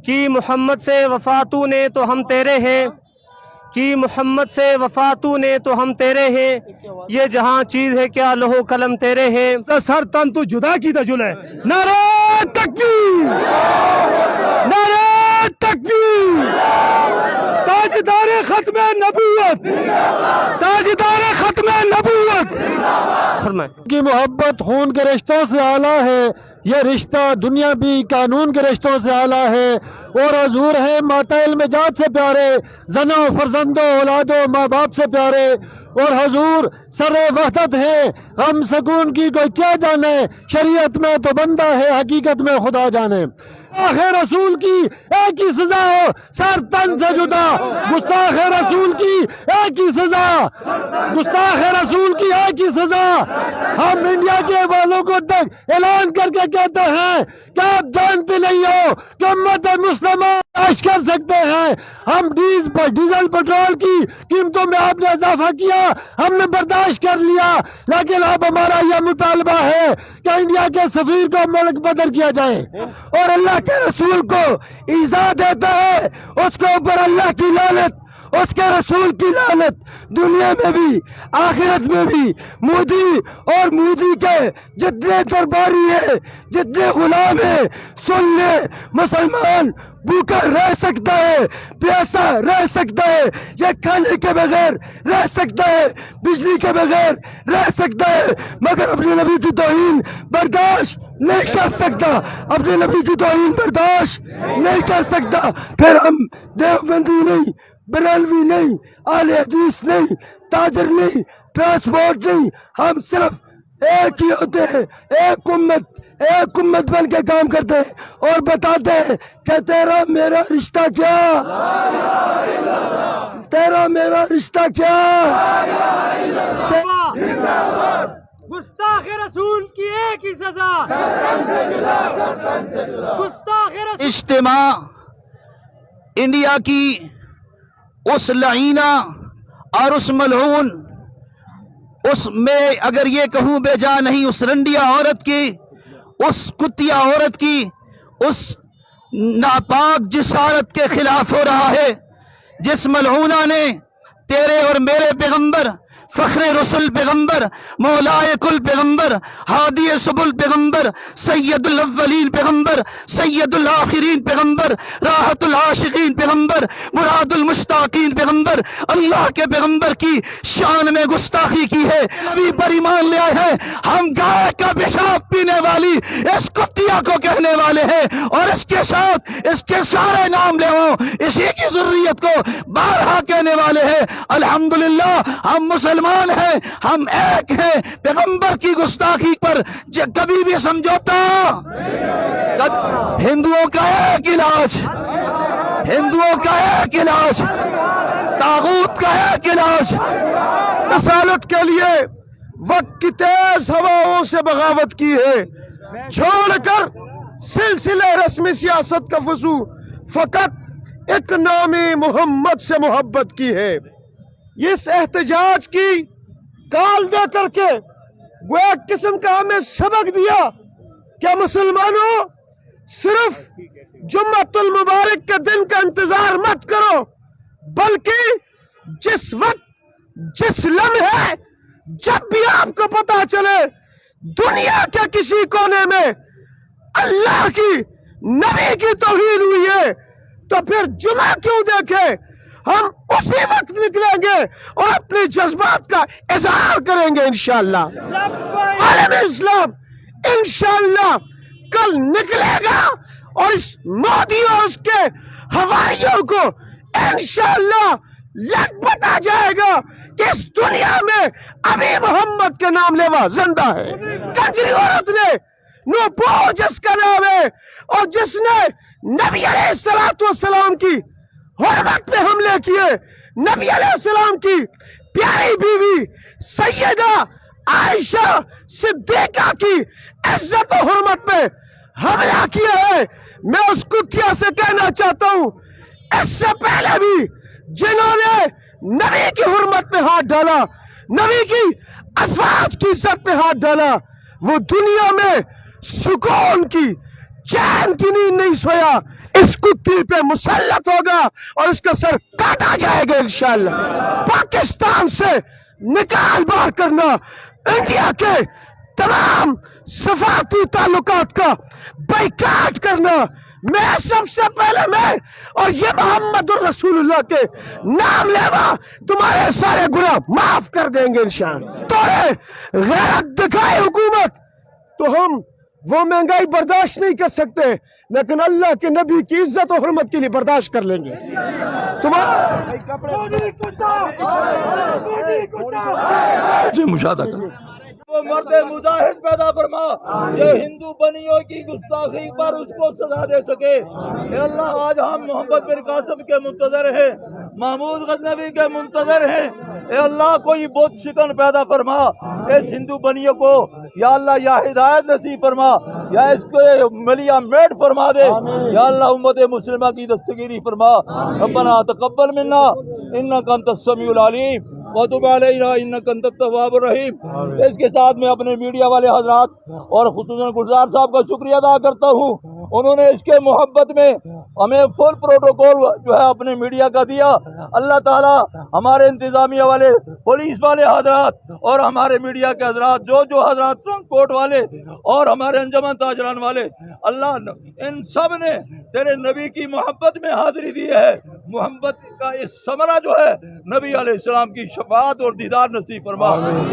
کہ محمد سے وفاتو نے تو ہم تیرے ہیں، کہ محمد سے وفاتو نے تو ہم تیرے ہیں، یہ جہاں چیز ہے کیا لوح و قلم تیرے ہیں۔ سر تن تو جدا کی جل ہے۔ نعرہ تکبیر، نعرہ تکبیر، تاجدار ختم نبوت، تاجدار ختم نبوت کی محبت خون کے رشتوں سے اعلیٰ ہے، یہ رشتہ دنیا بھی قانون کے رشتوں سے اعلیٰ ہے، اور حضور ہے ماتا علم جات سے پیارے، زنوں فرزندوں اولادوں ماں باپ سے پیارے، اور حضور سر وحدت ہے، غم سکون کی کوئی کیا جانے، شریعت میں تو بندہ ہے حقیقت میں خدا جانے۔ آخر رسول کی ایک ہی سزا ہو، سر تن سے جدا، گستاخ رسول کی ایک ہی سزا، گستاخ رسول کی ایک ہی سزا۔ ہم انڈیا کے والوں کو تک اعلان کر کے کہتے ہیں کہ آپ جانتے نہیں ہو کہ امت مسلمہ برداشت کر سکتے ہیں، ہم ڈیزل پیٹرول کی قیمتوں میں آپ نے اضافہ کیا، ہم نے برداشت کر لیا، لیکن اب ہمارا یہ مطالبہ ہے کہ انڈیا کے سفیر کو ملک بدر کیا جائے، اور اللہ کے رسول کو ایذا دیتا ہے اس کے اوپر اللہ کی لعنت، اس کے رسول کی لعنت، دنیا میں بھی آخرت میں بھی۔ مودی اور مودی کے جتنے درباری ہیں، جتنے غلام ہیں، سن لے، مسلمان بھوکا رہ سکتا ہے، پیاسا رہ سکتا ہے، یہ کھانے کے بغیر رہ سکتا ہے، بجلی کے بغیر رہ سکتا ہے، مگر اپنے نبی کی توہین برداشت نہیں کر سکتا، اپنے نبی کی توہین برداشت نہیں کر سکتا۔ پھر ہم دیوبندی نہیں، بریلوی نہیں، اہل حدیث نہیں، تاجر نہیں، ٹرانسپورٹ نہیں، ہم صرف ایک ہی ہوتے ہیں، ایک امت بن کے کام کرتے ہیں اور بتاتے ہیں کہ تیرا میرا رشتہ کیا، تیرا میرا رشتہ کیا۔ گستاخ رسول کی ایک ہی سزا، گستاخ رسول۔ اجتماع انڈیا کی اس لعینہ اور اس ملعون، اس میں اگر یہ کہوں بے جا نہیں، اس رنڈیا عورت کی، اس کتیا عورت کی، اس ناپاک جسارت کے خلاف ہو رہا ہے، جس ملعونہ نے تیرے اور میرے پیغمبر، فخر رسول پیغمبر، مولائے کل پیغمبر، ہادی سبل پیغمبر، سید الاولین پیغمبر، سید الاخرین پیغمبر، راحت العاشقین پیغمبر، مراد المشتاقین پیغمبر، اللہ کے پیغمبر کی شان میں گستاخی کی ہے، نبی پر ایمان لے آئے ہیں۔ ہم گائے کا پیشاب پینے والی اس کتیا کو کہنے والے ہیں، اور اس کے ساتھ اس کے سارے نام لے ہوں، اسی کی ذریت کو بارہا کہنے والے ہیں۔ الحمدللہ ہم مسلمان ہیں، ہم ایک ہیں۔ پیغمبر کی گستاخی پر کبھی بھی سمجھوتا، ہندوؤں کا ایک علاج، ہندوؤں کا ایک علاج، طاغوت کا ایک علاج۔ رسالت کے لیے وقت کی تیز ہواؤں سے بغاوت کی ہے، چھوڑ کر سلسلے رسمی سیاست کا فضو، فقط ایک نامی محمد سے محبت کی ہے۔ اس احتجاج کی کال دے کر کے وہ ایک قسم کا ہمیں سبق دیا کہ مسلمانوں صرف جمعۃ المبارک کے دن کا انتظار مت کرو، بلکہ جس وقت، جس لمحے، جب بھی آپ کو پتا چلے دنیا کے کسی کونے میں اللہ کی، نبی کی توہین ہوئی ہے، تو پھر جمعہ کیوں دیکھے، ہم اسی وقت نکلیں گے اور اپنے جذبات کا اظہار کریں گے انشاءاللہ۔ عالم اسلام انشاءاللہ کل نکلے گا اور اس مودی اور اس کے حواریوں کو انشاءاللہ لگ پتا جائے گا کہ اس دنیا میں ابھی محمد کا نام لیوا زندہ ہے. کنجری عورت نے نو پو جس کا نام ہے اور جس نے نبی علیہ السلام کی حرمت پہ حملے کیے, نبی علیہ السلام کی پیاری بیوی سیدہ عائشہ صدیقہ کی عزت و حرمت پہ حملہ کیا ہے, میں اس کتیا سے کہنا چاہتا ہوں اس سے پہلے بھی جنہوں نے نبی کی حرمت پہ ہاتھ ڈالا, نبی کی ازواج کی عزت پہ ہاتھ ڈالا, وہ دنیا میں سکون کی چین کی نیند نہیں سویا. اس کتی پہ مسلط ہوگا اور اس کا سر کاٹا جائے گا انشاءاللہ. پاکستان سے نکال بار کرنا, انڈیا کے تمام سفارتی تعلقات کا بائیکاٹ کرنا. میں سب سے پہلے میں اور یہ محمد الرسول اللہ کے نام لیوا تمہارے سارے گناہ معاف کر دیں گے انشاءاللہ. تو غیرت دکھائے حکومت تو ہم وہ مہنگائی برداشت نہیں کر سکتے, لیکن اللہ کے نبی کی عزت و حرمت کے لیے برداشت کر لیں گے. مشاہدہ کر وہ مرد مجاہد پیدا فرما یہ ہندو بنیوں کی گستاخی پر اس کو سزا دے سکے. اے اللہ آج ہم محمد بن قاسم کے منتظر ہیں, محمود غزنوی کے منتظر ہیں. اے اللہ کوئی بت شکن پیدا فرما اس ہندو بنیوں کو, یا اللہ یا ہدایت نصیب فرما, یا اس کو ملیا میٹ فرما دے, یا اللہ امت مسلمہ کی دستگیری فرما. ربنا تقبل منا انک انت السمیع العلیم وتب علینا انک انت التواب الرحیم. اس کے ساتھ میں اپنے میڈیا والے حضرات اور خصوصاً گلزار صاحب کا شکریہ ادا کرتا ہوں, انہوں نے اس کے محبت میں ہمیں فل پروٹوکول جو ہے اپنے میڈیا کا دیا. اللہ تعالیٰ ہمارے انتظامیہ والے, پولیس والے حضرات اور ہمارے میڈیا کے حضرات, جو حضرات ٹرانسپورٹ والے اور ہمارے انجمن تاجران والے, اللہ ان سب نے تیرے نبی کی محبت میں حاضری دی ہے. محبت کا اس ثمرہ جو ہے نبی علیہ السلام کی شفاعت اور دیدار نصیب فرما.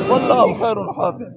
واللہ خیر حافظ.